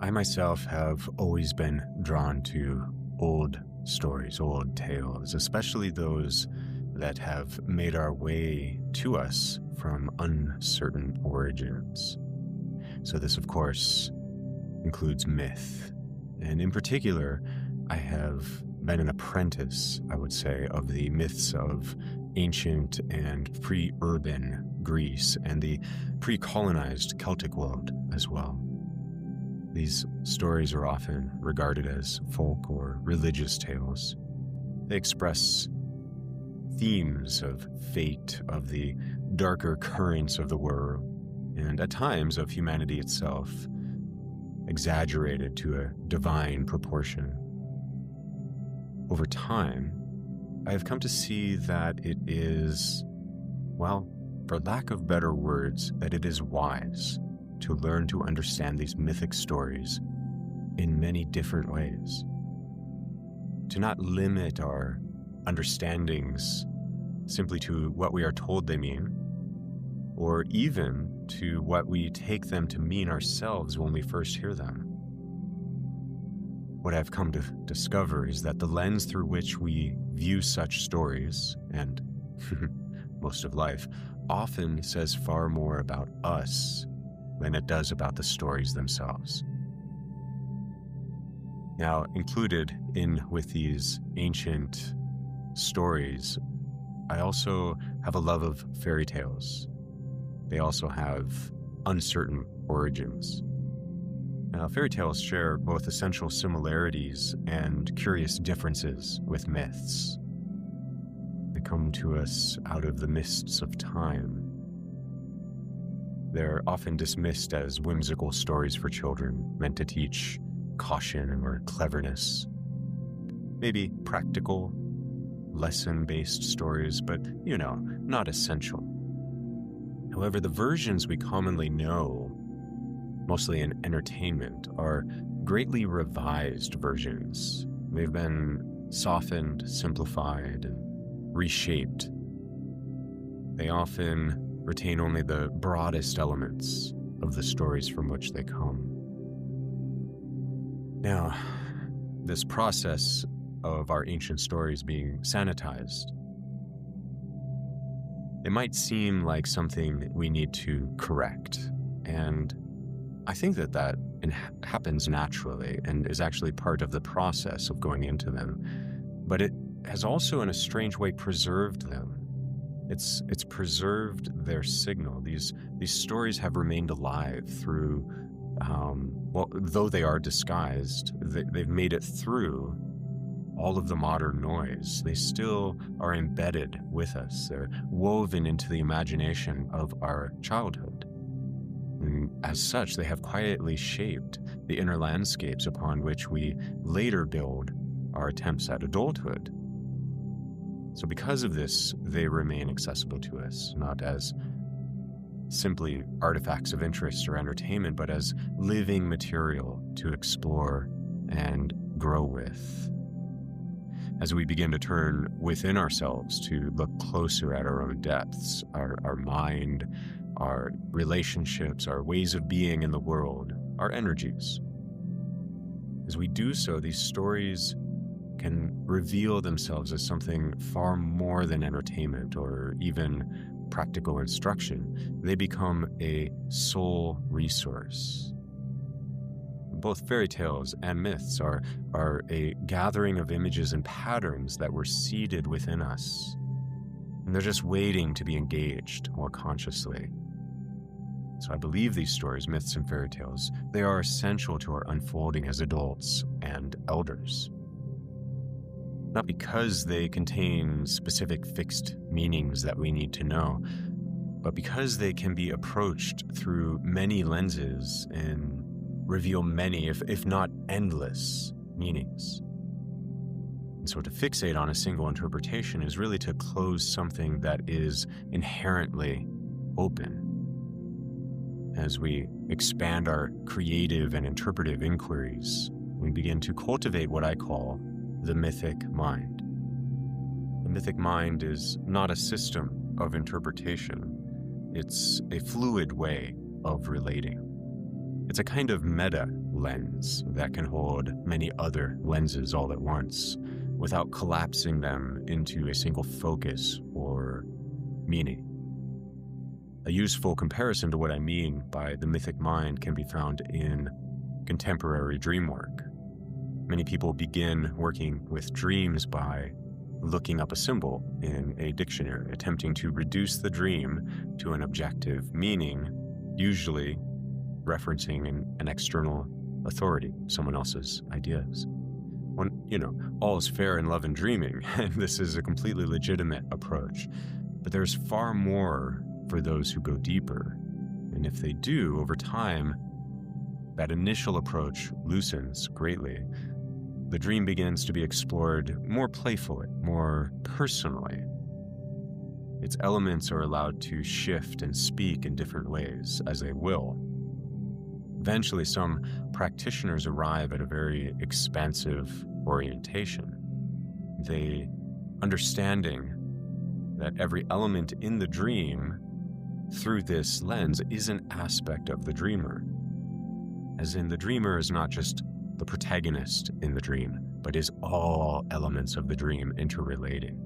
I myself have always been drawn to old stories, old tales, especially those that have made our way to us from uncertain origins. So this, of course, includes myth. And in particular, I have been an apprentice, I would say, of the myths of ancient and pre-urban Greece and the pre-colonized Celtic world as well. These stories are often regarded as folk or religious tales. They express themes of fate, of the darker currents of the world, and at times of humanity itself, exaggerated to a divine proportion. Over time, I have come to see that it is, well, for lack of better words, that it is wise to learn to understand these mythic stories in many different ways. To not limit our understandings simply to what we are told they mean, or even to what we take them to mean ourselves when we first hear them. What I've come to discover is that the lens through which we view such stories, and most of life, often says far more about us than it does about the stories themselves. Now, included in with these ancient stories, I also have a love of fairy tales. They also have uncertain origins. Now, fairy tales share both essential similarities and curious differences with myths. They come to us out of the mists of time. They're often dismissed as whimsical stories for children, meant to teach caution or cleverness. Maybe practical, lesson-based stories, but, not essential. However, the versions we commonly know, mostly in entertainment, are greatly revised versions. They've been softened, simplified, and reshaped. They often retain only the broadest elements of the stories from which they come. Now, this process of our ancient stories being sanitized, it might seem like something we need to correct, and I think that happens naturally and is actually part of the process of going into them, but it has also in a strange way preserved them. It's preserved their signal. These stories have remained alive through, though they are disguised, they've made it through all of the modern noise. They still are embedded with us. They're woven into the imagination of our childhood. And as such, they have quietly shaped the inner landscapes upon which we later build our attempts at adulthood. So because of this, they remain accessible to us, not as simply artifacts of interest or entertainment, but as living material to explore and grow with. As we begin to turn within ourselves to look closer at our own depths, our mind, our relationships, our ways of being in the world, our energies. As we do so, these stories can reveal themselves as something far more than entertainment or even practical instruction. They become a soul resource. Both fairy tales and myths are a gathering of images and patterns that were seeded within us. And they're just waiting to be engaged more consciously. So I believe these stories, myths and fairy tales, they are essential to our unfolding as adults and elders. Not because they contain specific fixed meanings that we need to know, but because they can be approached through many lenses and reveal many, if not endless, meanings. And so to fixate on a single interpretation is really to close something that is inherently open. As we expand our creative and interpretive inquiries, we begin to cultivate what I call the mythic mind. The mythic mind is not a system of interpretation. It's a fluid way of relating. It's a kind of meta lens that can hold many other lenses all at once without collapsing them into a single focus or meaning. A useful comparison to what I mean by the mythic mind can be found in contemporary dreamwork. Many people begin working with dreams by looking up a symbol in a dictionary, attempting to reduce the dream to an objective meaning, usually referencing an external authority, someone else's ideas. When, all is fair in love and dreaming, and this is a completely legitimate approach. But there's far more for those who go deeper. And if they do, over time, that initial approach loosens greatly. The dream begins to be explored more playfully, more personally. Its elements are allowed to shift and speak in different ways as they will. Eventually, some practitioners arrive at a very expansive orientation. They understanding that every element in the dream through this lens is an aspect of the dreamer. As in, the dreamer is not just the protagonist in the dream, but is all elements of the dream interrelating.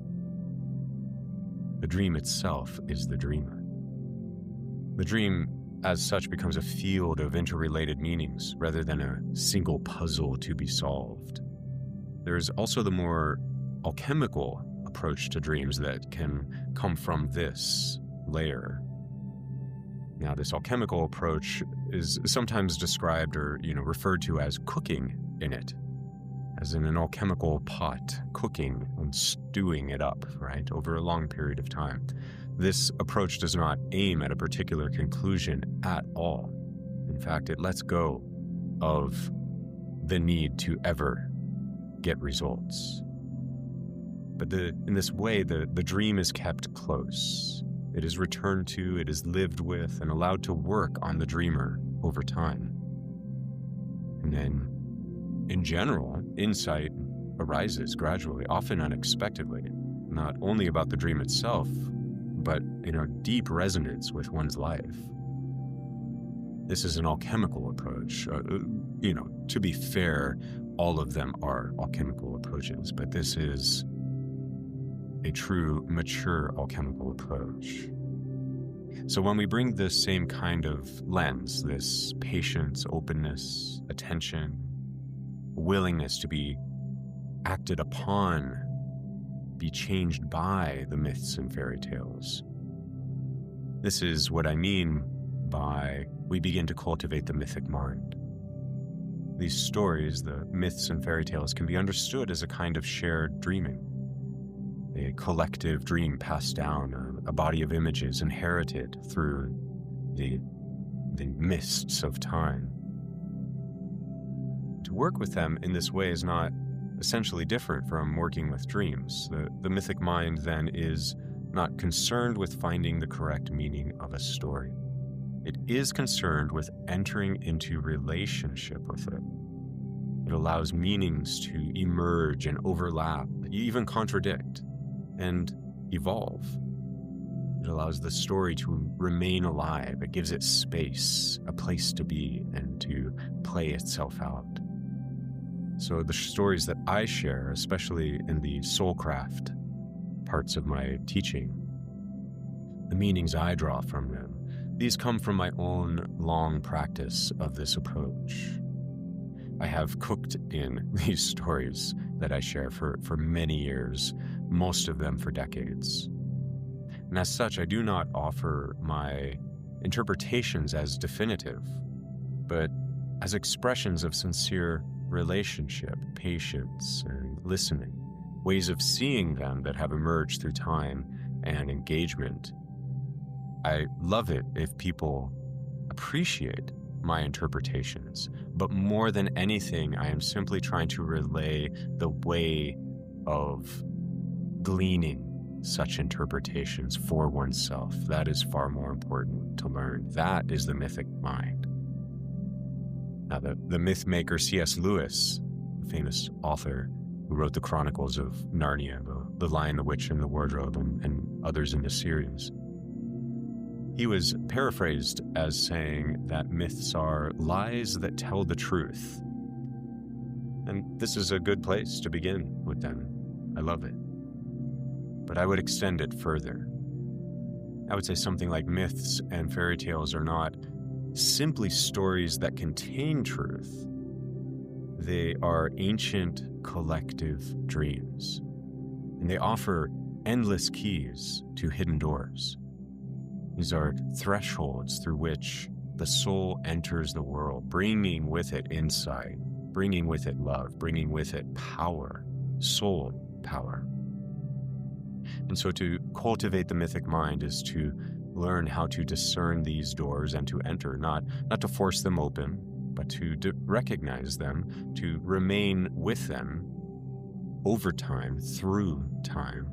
The dream itself is the dreamer. The dream, as such, becomes a field of interrelated meanings rather than a single puzzle to be solved. There's also the more alchemical approach to dreams that can come from this layer. Now, this alchemical approach is sometimes described or, referred to as cooking in it, as in an alchemical pot, cooking and stewing it up, right, over a long period of time. This approach does not aim at a particular conclusion at all. In fact, it lets go of the need to ever get results. But in this way, the dream is kept close. It is returned to, it is lived with, and allowed to work on the dreamer over time. And then, in general, insight arises gradually, often unexpectedly, not only about the dream itself, but in a deep resonance with one's life. This is an alchemical approach. To be fair, all of them are alchemical approaches, but this is a true, mature alchemical approach. So when we bring this same kind of lens, this patience, openness, attention, willingness to be acted upon, be changed by the myths and fairy tales, this is what I mean by we begin to cultivate the mythic mind. These stories, the myths and fairy tales, can be understood as a kind of shared dreaming, a collective dream passed down, a body of images inherited through the mists of time. To work with them in this way is not essentially different from working with dreams. The mythic mind then is not concerned with finding the correct meaning of a story. It is concerned with entering into relationship with it. It allows meanings to emerge and overlap, even contradict, and evolve. It allows the story to remain alive. It gives it space, a place to be, and to play itself out. So the stories that I share, especially in the soulcraft parts of my teaching, the meanings I draw from them, these come from my own long practice of this approach. I have cooked in these stories that I share for many years, most of them for decades. And as such, I do not offer my interpretations as definitive, but as expressions of sincere relationship, patience, and listening, ways of seeing them that have emerged through time and engagement. I love it if people appreciate my interpretations, but more than anything, I am simply trying to relay the way of gleaning such interpretations for oneself. That is far more important to learn. That is the mythic mind. Now, the myth maker C.S. Lewis, the famous author who wrote the Chronicles of Narnia, the Lion, the Witch, and the Wardrobe, and others in the series, He was paraphrased as saying that myths are lies that tell the truth. And this is a good place to begin with them. I love it. But I would extend it further. I would say something like myths and fairy tales are not simply stories that contain truth. They are ancient collective dreams, and they offer endless keys to hidden doors. These are thresholds through which the soul enters the world, bringing with it insight, bringing with it love, bringing with it power, soul power. And so to cultivate the mythic mind is to learn how to discern these doors and to enter, not to force them open, but to recognize them, to remain with them over time, through time,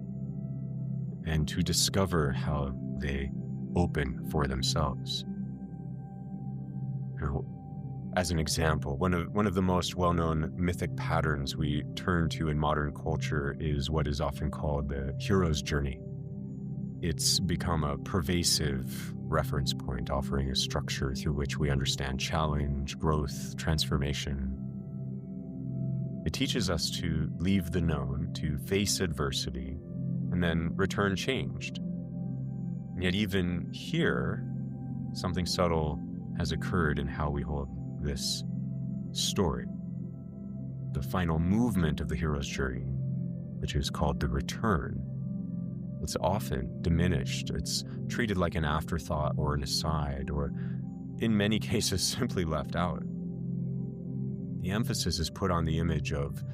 and to discover how they open for themselves. As an example, one of the most well-known mythic patterns we turn to in modern culture is what is often called the hero's journey. It's become a pervasive reference point, offering a structure through which we understand challenge, growth, transformation. It teaches us to leave the known, to face adversity, and then return changed. And yet even here, something subtle has occurred in how we hold this story. The final movement of the hero's journey, which is called the return, it's often diminished. It's treated like an afterthought or an aside, or in many cases simply left out. The emphasis is put on the image of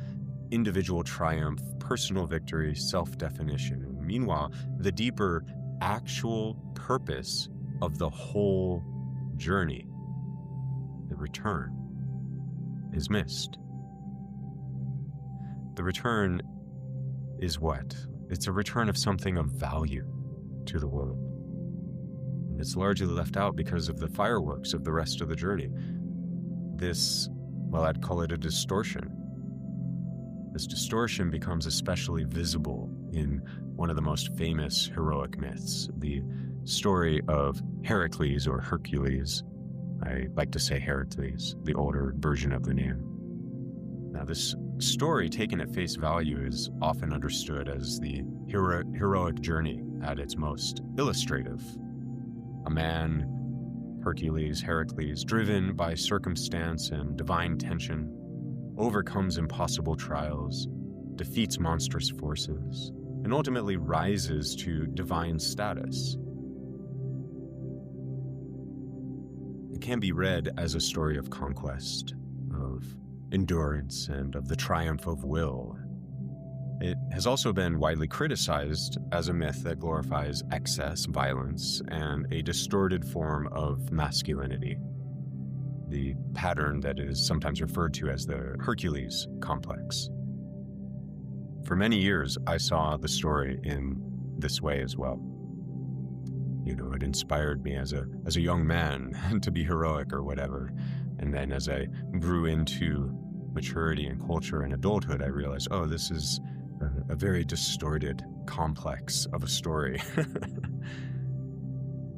individual triumph, personal victory, self-definition. Meanwhile, the deeper actual purpose of the whole journey, the return, is missed. The return is what? It's a return of something of value to the world. And it's largely left out because of the fireworks of the rest of the journey. I'd call it a distortion. This distortion becomes especially visible in one of the most famous heroic myths, the story of Heracles or Hercules. I like to say Heracles, the older version of the name. Now, this story, taken at face value, is often understood as the heroic journey at its most illustrative. A man, Heracles, driven by circumstance and divine tension, overcomes impossible trials, defeats monstrous forces, and ultimately rises to divine status. It can be read as a story of conquest, of endurance, and of the triumph of will. It has also been widely criticized as a myth that glorifies excess, violence, and a distorted form of masculinity, the pattern that is sometimes referred to as the Hercules complex. For many years, I saw the story in this way as well. It inspired me as a young man to be heroic or whatever. And then as I grew into maturity and culture and adulthood, I realized, this is a very distorted complex of a story.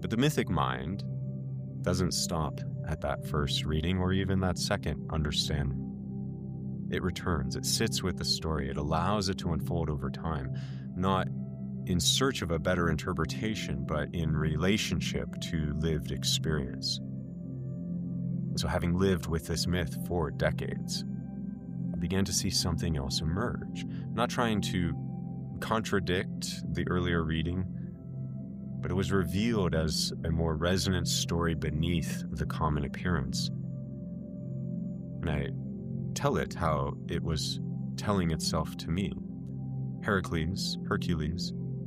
But the mythic mind doesn't stop at that first reading or even that second understanding. It returns, it sits with the story, it allows it to unfold over time, not in search of a better interpretation, but in relationship to lived experience. So having lived with this myth for decades, I began to see something else emerge, not trying to contradict the earlier reading, but it was revealed as a more resonant story beneath the common appearance. And I tell it how it was telling itself to me. Hercules,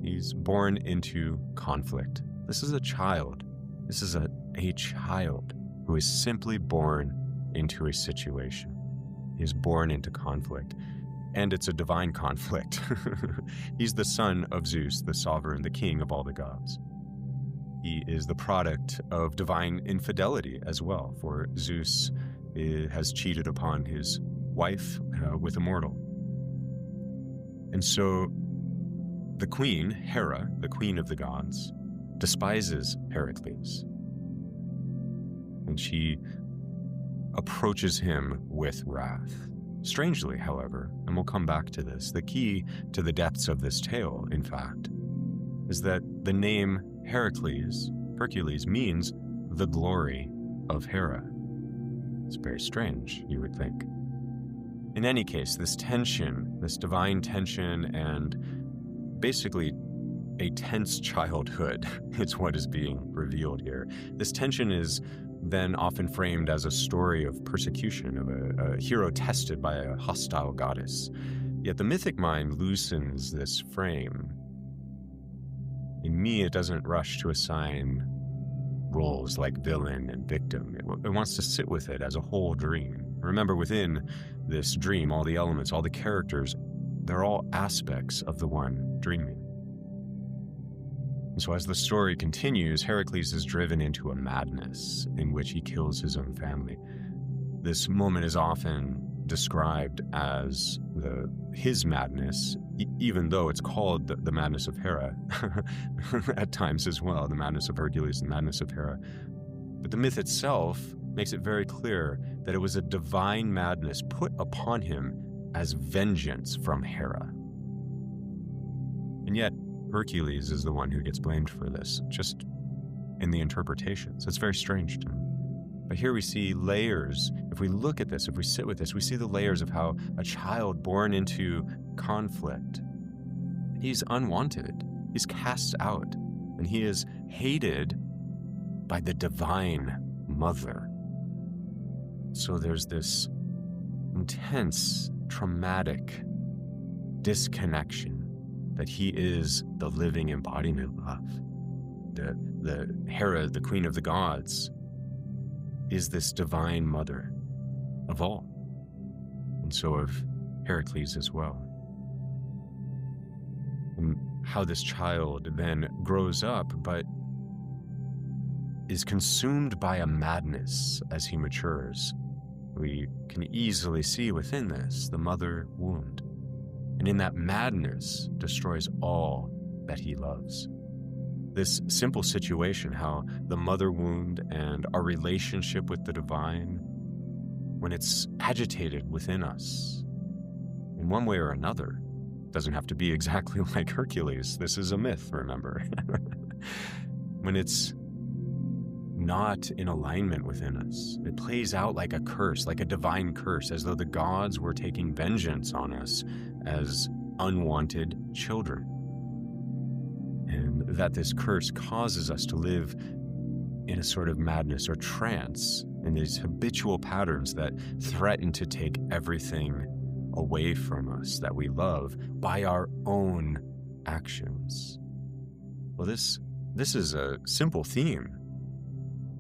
he's born into conflict. This is a child. This is a child who is simply born into a situation. He is born into conflict, and it's a divine conflict. He's the son of Zeus, the sovereign, the king of all the gods. He is the product of divine infidelity as well, for Zeus has cheated upon his wife with a mortal. And so the queen, Hera, the queen of the gods, despises Heracles. And she approaches him with wrath. Strangely, however, and we'll come back to this, the key to the depths of this tale, in fact, is that the name Hercules means the glory of Hera. It's very strange, you would think. In any case, this tension, this divine tension, and basically a tense childhood is what is being revealed here. This tension is then often framed as a story of persecution, of a hero tested by a hostile goddess. Yet the mythic mind loosens this frame. In me, it doesn't rush to assign roles like villain and victim. It wants to sit with it as a whole dream. Remember, within this dream, all the elements, all the characters, they're all aspects of the one dreaming. And so as the story continues, Heracles is driven into a madness in which he kills his own family. This moment is often described as his madness, even though it's called the madness of Hera at times as well, the madness of Hercules, the madness of Hera. But the myth itself makes it very clear that it was a divine madness put upon him as vengeance from Hera. And yet, Hercules is the one who gets blamed for this, just in the interpretations. It's very strange to me. But here we see layers. If we look at this, if we sit with this, we see the layers of how a child born into conflict, he's unwanted, he's cast out, and he is hated by the divine mother. So there's this intense, traumatic disconnection that he is the living embodiment of. The Hera, the queen of the gods, is this divine mother of all, and so of Heracles as well. And how this child then grows up, but is consumed by a madness as he matures. We can easily see within this the mother wound, and in that madness destroys all that he loves. This simple situation, how the mother wound and our relationship with the divine, when it's agitated within us, in one way or another, doesn't have to be exactly like Hercules. This is a myth, remember. When it's not in alignment within us, it plays out like a curse, like a divine curse, as though the gods were taking vengeance on us as unwanted children. And that this curse causes us to live in a sort of madness or trance, in these habitual patterns that threaten to take everything away from us that we love by our own actions. Well, this is a simple theme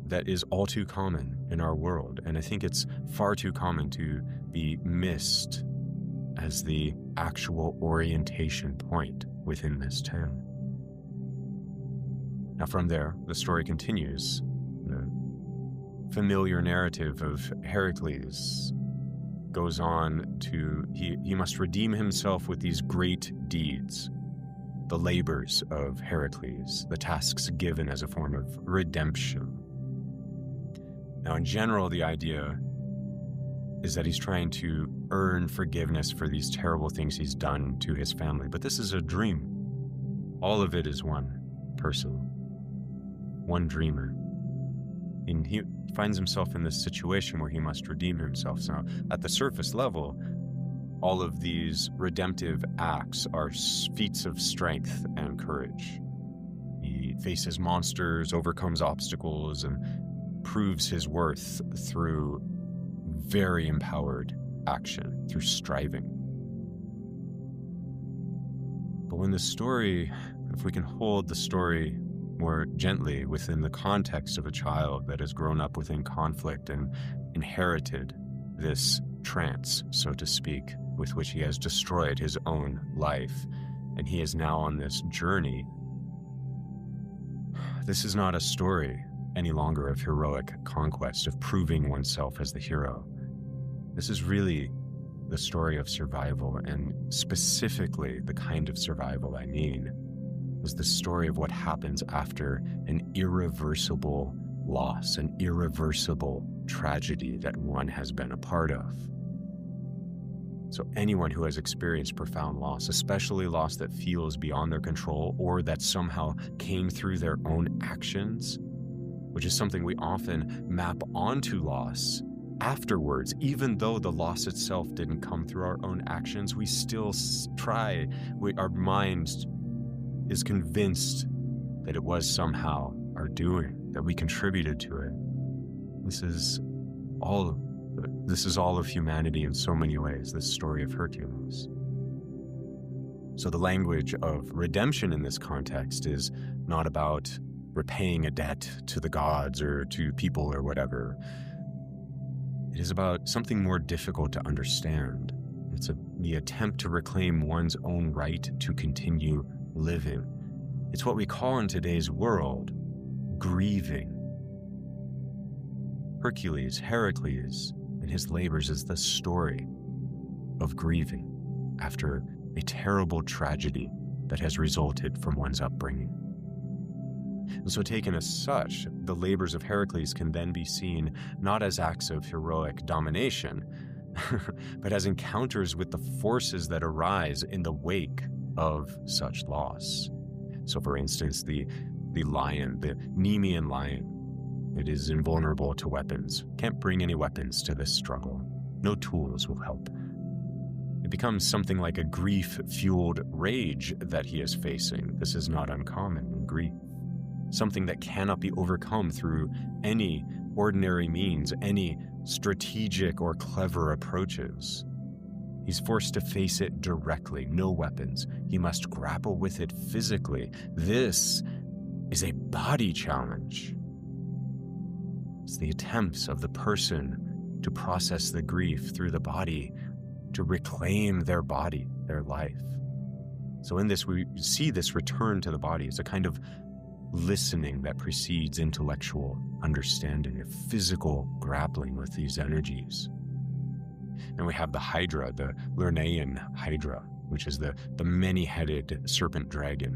that is all too common in our world, and I think it's far too common to be missed as the actual orientation point within this tale. Now from there, the story continues. The familiar narrative of Heracles goes on to, he must redeem himself with these great deeds, the labors of Heracles, the tasks given as a form of redemption. Now in general, the idea is that he's trying to earn forgiveness for these terrible things he's done to his family. But this is a dream. All of it is one person, one dreamer. And he finds himself in this situation where he must redeem himself. So at the surface level, all of these redemptive acts are feats of strength and courage. He faces monsters, overcomes obstacles, and proves his worth through very empowered action, through striving. But when the story, if we can hold the story more gently within the context of a child that has grown up within conflict and inherited this trance, so to speak, with which he has destroyed his own life, and he is now on this journey, this is not a story any longer of heroic conquest, of proving oneself as the hero. This is really the story of survival, and specifically the kind of survival I mean, is the story of what happens after an irreversible loss, an irreversible tragedy that one has been a part of. So anyone who has experienced profound loss, especially loss that feels beyond their control or that somehow came through their own actions, which is something we often map onto loss afterwards, even though the loss itself didn't come through our own actions, we still try, our mind is convinced that it was somehow our doing, that we contributed to it. This is all of humanity in so many ways, this story of Hercules. So the language of redemption in this context is not about repaying a debt to the gods or to people or whatever. It is about something more difficult to understand. It's the attempt to reclaim one's own right to continue living. It's what we call in today's world grieving. Heracles, and his labors is the story of grieving after a terrible tragedy that has resulted from one's upbringing. And so taken as such, the labors of Heracles can then be seen not as acts of heroic domination, but as encounters with the forces that arise in the wake of such loss. So for instance, the lion, the Nemean lion, it is invulnerable to weapons. Can't bring any weapons to this struggle. No tools will help. It becomes something like a grief-fueled rage that he is facing. This is not uncommon in grief. Something that cannot be overcome through any ordinary means, any strategic or clever approaches. He's forced to face it directly, no weapons. He must grapple with it physically. This is a body challenge. It's the attempts of the person to process the grief through the body, to reclaim their body, their life. So in this, we see this return to the body. It's a kind of listening that precedes intellectual understanding, a physical grappling with these energies. And we have the Hydra, the Lernaean Hydra, which is the many-headed serpent dragon.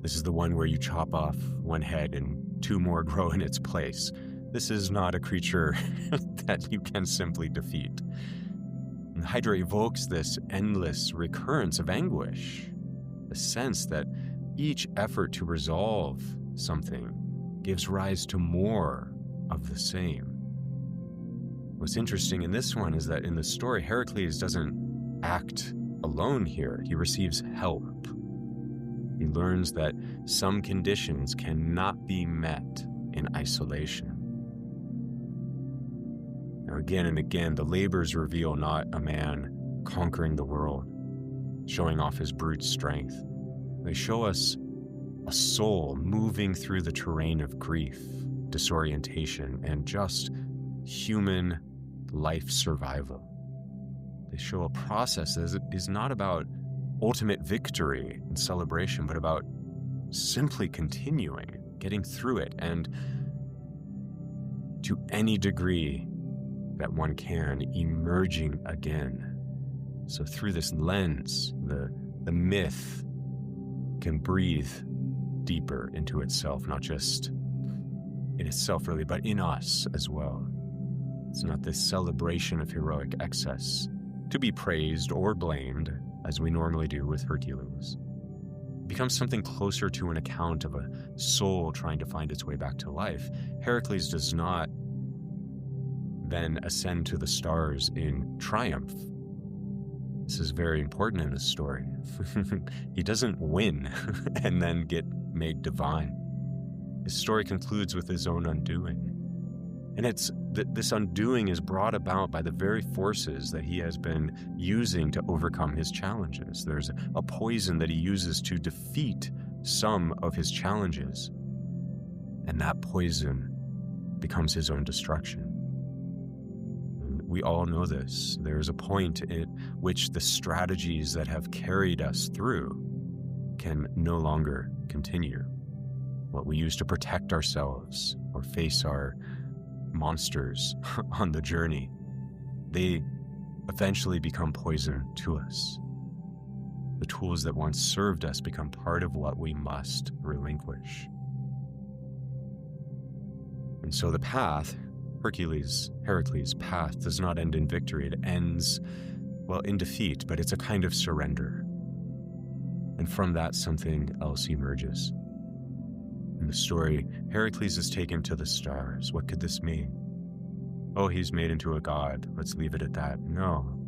This is the one where you chop off one head and two more grow in its place. This is not a creature that you can simply defeat. And Hydra evokes this endless recurrence of anguish, the sense that each effort to resolve something gives rise to more of the same. What's interesting in this one is that in the story, Heracles doesn't act alone here. He receives help. He learns that some conditions cannot be met in isolation. Now, again and again, the labors reveal not a man conquering the world, showing off his brute strength. They show us a soul moving through the terrain of grief, disorientation, and just human life survival. They show a process that is not about ultimate victory and celebration, but about simply continuing, getting through it, and to any degree that one can, emerging again. So through this lens, the myth can breathe deeper into itself, not just in itself really, but in us as well. It's not this celebration of heroic excess to be praised or blamed, as we normally do with Hercules. It becomes something closer to an account of a soul trying to find its way back to life. Heracles does not then ascend to the stars in triumph. This is very important in this story. He doesn't win and then get made divine. His story concludes with his own undoing. And this undoing is brought about by the very forces that he has been using to overcome his challenges. There's a poison that he uses to defeat some of his challenges. And that poison becomes his own destruction. We all know this. There's a point at which the strategies that have carried us through can no longer continue. What we use to protect ourselves or face our monsters on the journey, they eventually become poison to us. The tools that once served us become part of what we must relinquish. And so the path, Heracles' path, does not end in victory. It ends, well, in defeat, but it's a kind of surrender. And from that, something else emerges. In the story, Heracles is taken to the stars. What could this mean? Oh, he's made into a god. Let's leave it at that. No,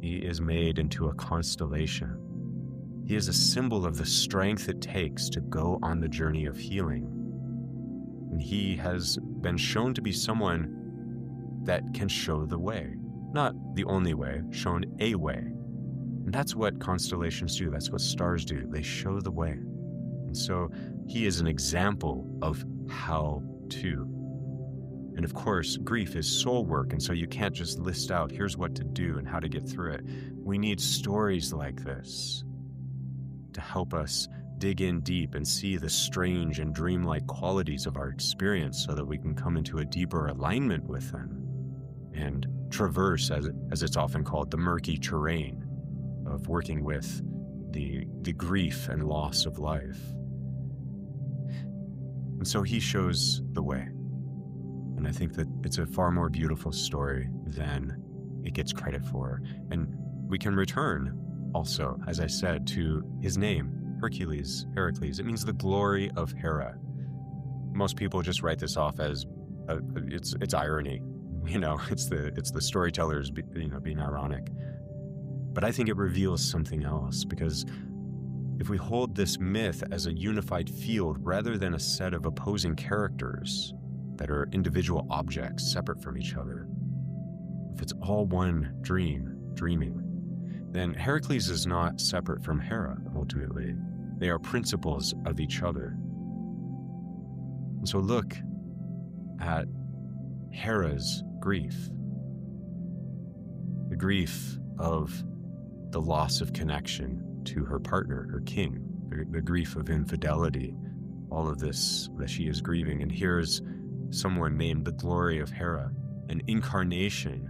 he is made into a constellation. He is a symbol of the strength it takes to go on the journey of healing. And he has been shown to be someone that can show the way. Not the only way, shown a way. And that's what constellations do. That's what stars do. They show the way. And so he is an example of how to. And of course, grief is soul work. And so you can't just list out, here's what to do and how to get through it. We need stories like this to help us dig in deep and see the strange and dreamlike qualities of our experience so that we can come into a deeper alignment with them and traverse, as it's often called, the murky terrain of working with the grief and loss of life. And so he shows the way. And I think that it's a far more beautiful story than it gets credit for. And we can return also, as I said, to his name, Heracles. It means the glory of Hera. Most people just write this off as it's irony. It's the storytellers being ironic. But I think it reveals something else, because if we hold this myth as a unified field rather than a set of opposing characters that are individual objects separate from each other, if it's all one dreaming, then Heracles is not separate from Hera, ultimately. They are principles of each other. And so look at Hera's grief. The grief of the loss of connection to her partner, her king, the grief of infidelity, all of this that she is grieving. And here's someone named the glory of Hera, an incarnation.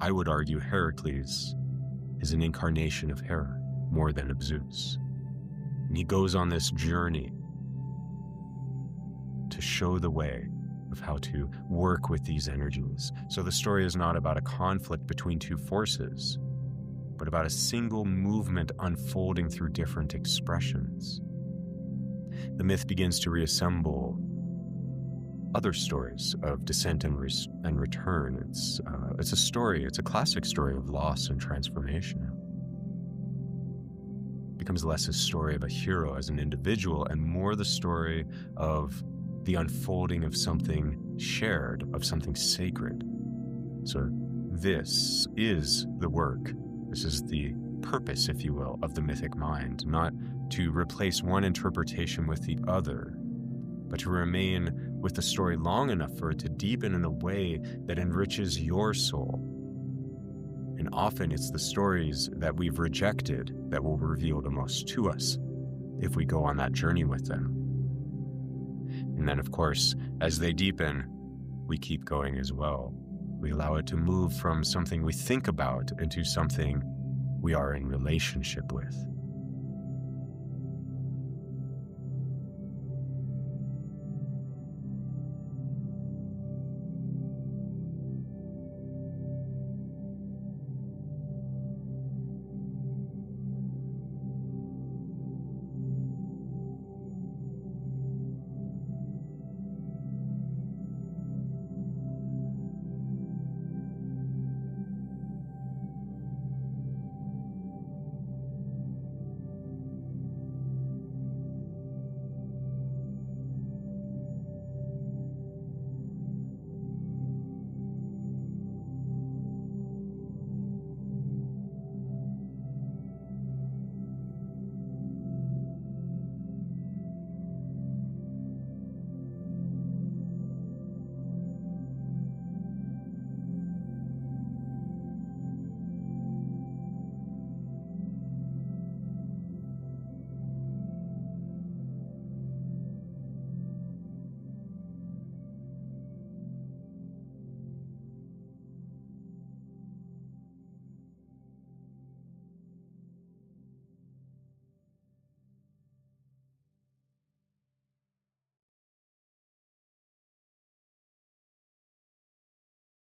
I would argue Heracles is an incarnation of Hera more than of Zeus. And he goes on this journey to show the way of how to work with these energies. So the story is not about a conflict between two forces, but about a single movement unfolding through different expressions. The myth begins to reassemble other stories of descent and return. It's a classic story of loss and transformation. It becomes less a story of a hero as an individual and more the story of the unfolding of something shared, of something sacred. So this is the work. This is the purpose, if you will, of the mythic mind, not to replace one interpretation with the other, but to remain with the story long enough for it to deepen in a way that enriches your soul. And often it's the stories that we've rejected that will reveal the most to us if we go on that journey with them. And then, of course, as they deepen, we keep going as well. We allow it to move from something we think about into something we are in relationship with.